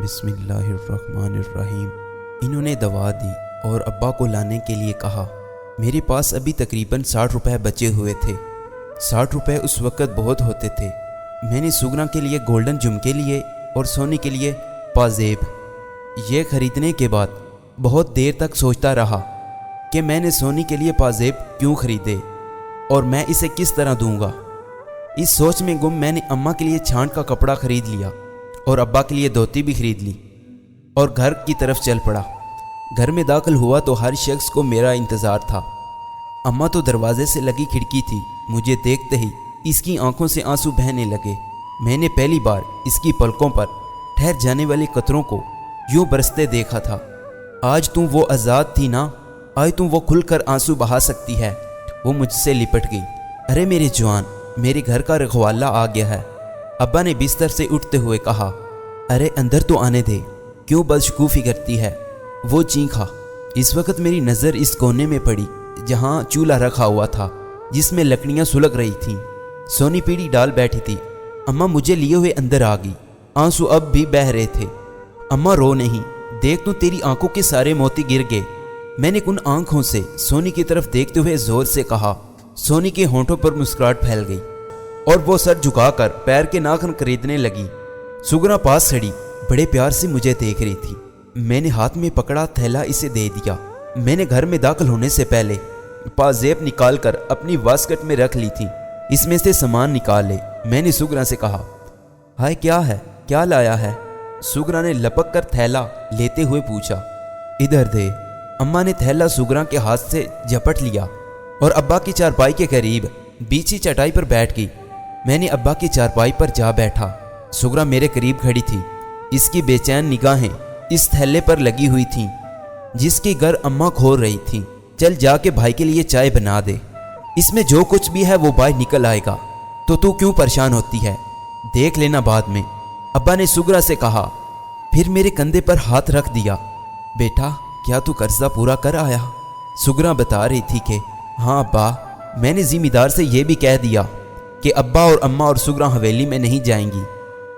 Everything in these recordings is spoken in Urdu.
بسم اللہ الرحمن الرحیم۔ انہوں نے دوا دی اور ابا کو لانے کے لیے کہا۔ میرے پاس ابھی تقریباً 60 روپے بچے ہوئے تھے۔ 60 روپے اس وقت بہت ہوتے تھے۔ میں نے سگنا کے لیے گولڈن جھمکے لیے اور سونی کے لیے پازیب۔ یہ خریدنے کے بعد بہت دیر تک سوچتا رہا کہ میں نے سونی کے لیے پازیب کیوں خریدے اور میں اسے کس طرح دوں گا۔ اس سوچ میں گم میں نے اماں کے لیے چھانٹ کا کپڑا خرید لیا اور ابا کے لیے دھوتی بھی خرید لی اور گھر کی طرف چل پڑا۔ گھر میں داخل ہوا تو ہر شخص کو میرا انتظار تھا۔ اماں تو دروازے سے لگی کھڑکی تھی۔ مجھے دیکھتے ہی اس کی آنکھوں سے آنسو بہنے لگے۔ میں نے پہلی بار اس کی پلکوں پر ٹھہر جانے والے قطروں کو یوں برستے دیکھا تھا۔ آج تم وہ آزاد تھی نا، آج تم وہ کھل کر آنسو بہا سکتی ہے۔ وہ مجھ سے لپٹ گئی۔ ارے میرے جوان، میرے گھر کا رکھوالا آ گیا ہے، ابا نے بستر سے اٹھتے ہوئے کہا۔ ارے اندر تو آنے دے، کیوں بدشگوفی کرتی ہے؟ وہ چیخا۔ اس وقت میری نظر اس کونے میں پڑی جہاں چولہا رکھا ہوا تھا، جس میں لکڑیاں سلگ رہی تھیں۔ سونی پیڑھی ڈال بیٹھی تھی۔ اماں مجھے لیے ہوئے اندر آ گئی۔ آنسو اب بھی بہہ رہے تھے۔ اماں رو نہیں، دیکھ تو تیری آنکھوں کے سارے موتی گر گئے۔ میں نے ان آنکھوں سے سونی کی طرف دیکھتے ہوئے زور سے کہا۔ سونی کے ہونٹوں پر مسکراہٹ پھیل گئی اور وہ سر جھکا کر پیر کے ناخن خریدنے لگی۔ سگنا پاس کھڑی بڑے پیار سے مجھے دیکھ رہی تھی۔ میں نے ہاتھ میں پکڑا تھیلا اسے دے دیا۔ میں نے گھر میں داخل ہونے سے پہلے پازیب نکال کر اپنی واسکٹ میں رکھ لی تھی۔ اس میں سے سامان نکال لے۔ میں نے سگنا سے کہا۔ ہائے کیا ہے، کیا لایا ہے؟ سگنا نے لپک کر تھیلا لیتے ہوئے پوچھا۔ ادھر دے۔ اماں نے تھیلا سگنا کے ہاتھ سے جھپٹ لیا اور ابا کی چارپائی کے قریب بیچی چٹائی پر بیٹھ گئی۔ میں نے ابا کی چارپائی پر جا بیٹھا۔ سگنا میرے قریب کھڑی تھی۔ اس کی بے چین نگاہیں اس تھیلے پر لگی ہوئی تھیں جس کی گر اماں کھول رہی تھیں۔ چل جا کے بھائی کے لیے چائے بنا دے، اس میں جو کچھ بھی ہے وہ باہر نکل آئے گا، تو کیوں پریشان ہوتی ہے؟ دیکھ لینا بعد میں، ابا نے سگنا سے کہا۔ پھر میرے کندھے پر ہاتھ رکھ دیا۔ بیٹا کیا تو قرضہ پورا کر آیا؟ سگنا بتا رہی تھی کہ ہاں ابا، میں نے ذمہ دار سے یہ بھی کہہ دیا کہ ابا اور اماں اور سگنا حویلی میں نہیں جائیں گی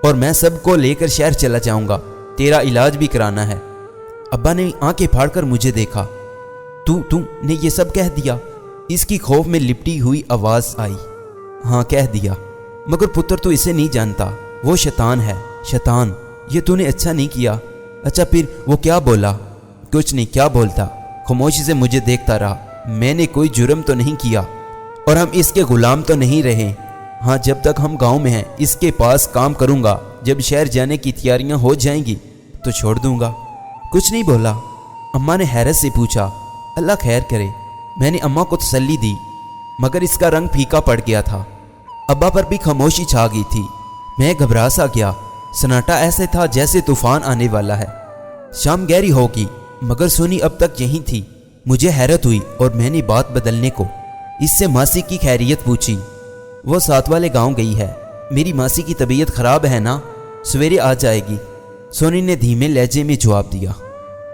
اور میں سب کو لے کر شہر چلا جاؤں گا، تیرا علاج بھی کرانا ہے۔ ابا نے آنکھیں پھاڑ کر مجھے دیکھا۔ تو نے یہ سب کہہ دیا؟ اس کی خوف میں لپٹی ہوئی آواز آئی۔ ہاں کہہ دیا، مگر پتر تو اسے نہیں جانتا، وہ شیطان ہے، شیطان۔ یہ تو نے اچھا نہیں کیا۔ اچھا پھر وہ کیا بولا؟ کچھ نہیں، کیا بولتا؟ خاموشی سے مجھے دیکھتا رہا۔ میں نے کوئی جرم تو نہیں کیا اور ہم اس کے غلام تو نہیں رہے۔ ہاں جب تک ہم گاؤں میں ہیں اس کے پاس کام کروں گا، جب شہر جانے کی تیاریاں ہو جائیں گی تو چھوڑ دوں گا۔ کچھ نہیں بولا؟ اماں نے حیرت سے پوچھا۔ اللہ خیر کرے۔ میں نے اماں کو تسلی دی، مگر اس کا رنگ پھیکا پڑ گیا تھا۔ ابا پر بھی خاموشی چھا گئی تھی۔ میں گھبرا سا گیا۔ سناٹا ایسے تھا جیسے طوفان آنے والا ہے۔ شام گہری ہوگی مگر سونی اب تک یہیں تھی۔ مجھے حیرت ہوئی اور میں نے بات بدلنے کو اس سے ماسی کی خیریت پوچھی۔ وہ ساتھ والے گاؤں گئی ہے، میری ماسی کی طبیعت خراب ہے نا، سویرے آ جائے گی، سونی نے دھیمے لہجے میں جواب دیا۔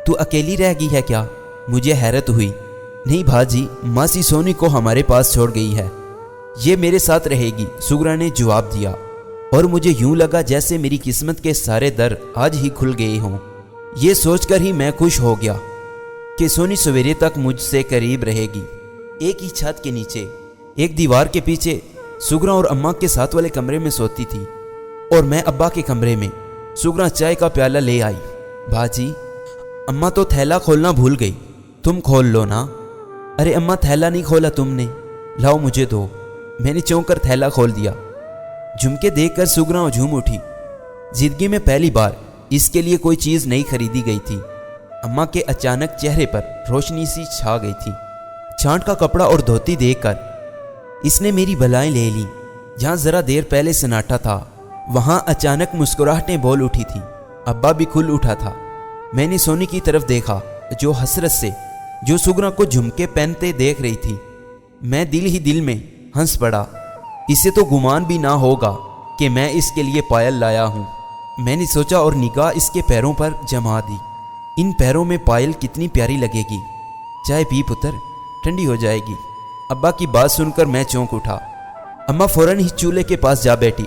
تو اکیلی رہ گئی ہے کیا؟ مجھے حیرت ہوئی۔ نہیں بھاجی، ماسی سونی کو ہمارے پاس چھوڑ گئی ہے، یہ میرے ساتھ رہے گی، سگنا نے جواب دیا۔ اور مجھے یوں لگا جیسے میری قسمت کے سارے در آج ہی کھل گئے ہوں۔ یہ سوچ کر ہی میں خوش ہو گیا کہ سونی سویرے تک مجھ سے قریب رہے گی۔ ایک ہی چھت کے نیچے، ایک دیوار کے پیچھے سگنا اور اماں کے ساتھ والے کمرے میں سوتی تھی اور میں ابا کے کمرے میں۔ سگنا چائے کا پیالہ لے آئی۔ باجی، اماں تو تھیلا کھولنا بھول گئی، تم کھول لو نا۔ ارے اماں تھیلا نہیں کھولا تم نے، لاؤ مجھے دو۔ میں نے چونک کر تھیلا کھول دیا۔ جھمکے دیکھ کر سگنا جھوم اٹھی۔ زندگی میں پہلی بار اس کے لیے کوئی چیز نہیں خریدی گئی تھی۔ اماں کے اچانک چہرے پر روشنی سی چھا گئی تھی۔ چھانٹ کا کپڑا اور دھوتی دیکھ کر اس نے میری بلائیں لے لیں۔ جہاں ذرا دیر پہلے سناٹا تھا وہاں اچانک مسکراہٹیں بول اٹھی تھیں۔ ابا بھی کھل اٹھا تھا۔ میں نے سونی کی طرف دیکھا جو حسرت سے جو سگنا کو جھمکے پہنتے دیکھ رہی تھی۔ میں دل ہی دل میں ہنس پڑا۔ اسے تو گمان بھی نہ ہوگا کہ میں اس کے لیے پائل لایا ہوں۔ میں نے سوچا اور نگاہ اس کے پیروں پر جما دی۔ ان پیروں میں پائل کتنی پیاری لگے گی۔ چائے پی پتر، ٹھنڈی ہو جائے گی۔ ابا کی بات سن کر میں چونک اٹھا۔ اماں فوراً ہی چولہے کے پاس جا بیٹھی۔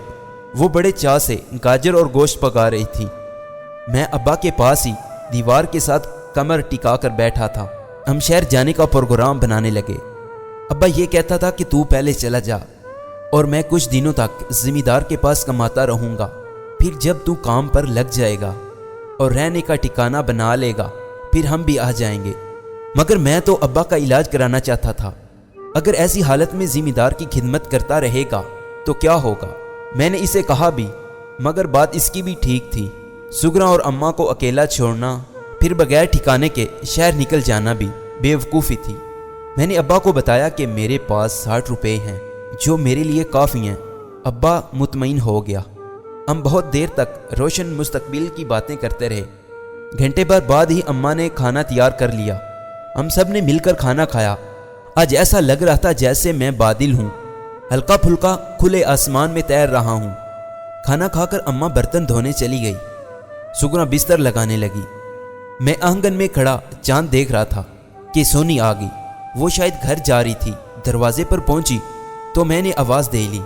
وہ بڑے چاہ سے گاجر اور گوشت پکا رہی تھی۔ میں ابا کے پاس ہی دیوار کے ساتھ کمر ٹکا کر بیٹھا تھا۔ ہم شہر جانے کا پروگرام بنانے لگے۔ ابا یہ کہتا تھا کہ تو پہلے چلا جا اور میں کچھ دنوں تک ذمہ دار کے پاس کماتا رہوں گا، پھر جب تو کام پر لگ جائے گا اور رہنے کا ٹھکانہ بنا لے گا پھر ہم بھی آ جائیں گے۔ مگر میں تو ابا کا علاج کرانا چاہتا تھا۔ اگر ایسی حالت میں ذمہ دار کی خدمت کرتا رہے گا تو کیا ہوگا؟ میں نے اسے کہا بھی، مگر بات اس کی بھی ٹھیک تھی۔ سگرا اور اماں کو اکیلا چھوڑنا، پھر بغیر ٹھکانے کے شہر نکل جانا بھی بے وقوفی تھی۔ میں نے ابا کو بتایا کہ میرے پاس 60 روپے ہیں جو میرے لیے کافی ہیں۔ ابا مطمئن ہو گیا۔ ہم بہت دیر تک روشن مستقبل کی باتیں کرتے رہے۔ گھنٹے بھر بعد ہی اماں نے کھانا تیار کر لیا۔ ہم سب نے مل کر کھانا کھایا۔ آج ایسا لگ رہا تھا جیسے میں بادل ہوں، ہلکا پھلکا کھلے آسمان میں تیر رہا ہوں۔ کھانا کھا کر اماں برتن دھونے چلی گئی۔ سگنا بستر لگانے لگی۔ میں آنگن میں کھڑا چاند دیکھ رہا تھا کہ سونی آ گئی۔ وہ شاید گھر جا رہی تھی۔ دروازے پر پہنچی تو میں نے آواز دے لی،